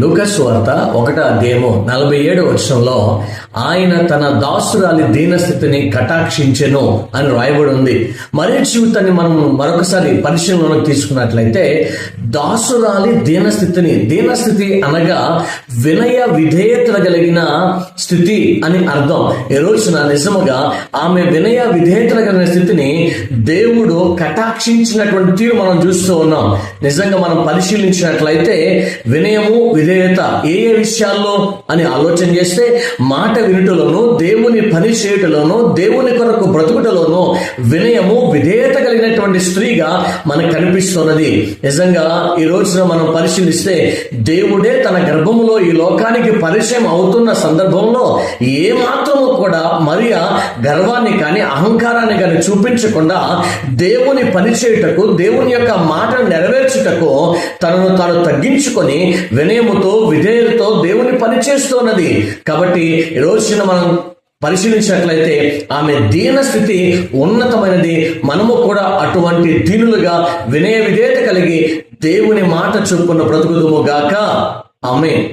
లూకాసు సువార్త 1వ అధ్యాయము 47వ వచనంలో ఆయన తన దాసురాలి దీనస్థితిని కటాక్షించెను అని రాయబడి ఉంది. మరి జీవితాన్ని మనం మరొకసారి పరిశీలనలోకి తీసుకున్నట్లయితే దాసురాలి దీనస్థితి అనగా వినయ విధేయతలు కలిగిన స్థితి అని అర్థం. ఈ రోజున నిజముగా ఆమె వినయ విధేయతలు కలిగిన స్థితిని దేవుడు కటాక్షించినటువంటి తీరు మనం చూస్తూ ఉన్నాం. నిజంగా మనం పరిశీలించినట్లయితే వినయము విధేయత ఏ విషయాల్లో అని ఆలోచన చేస్తే మాట వినుటలోను, దేవుని పని చేయటలోను, దేవుని కొరకు బ్రతుకుటలోను వినయము విధేయత కలిగినటువంటి స్త్రీగా మనకు కనిపిస్తున్నది. నిజంగా ఈ రోజున మనం పరిశీలిస్తే దేవుడే తన గర్భములో ఈ లోకానికి పరిచయం అవుతున్న సందర్భంలో ఏ మాత్రము కూడా మరియా గర్వాన్ని కానీ అహంకారాన్ని కానీ చూపించకుండా దేవుని పని చేయుటకు, దేవుని యొక్క మాటను నెరవేర్చుటకు తనను తాను తగ్గించుకొని వినయముతో విధేయతతో దేవుని పని చేస్తున్నది. కాబట్టి ఈ రోజున మనం పరిశీలించినట్లయితే ఆమె దీన స్థితి ఉన్నతమైనది. మనము కూడా అటువంటి దీనులుగా వినయ విధేయత కలిగి దేవుని మాట చొప్పున బ్రతుకుదుము గాక. ఆమేన్.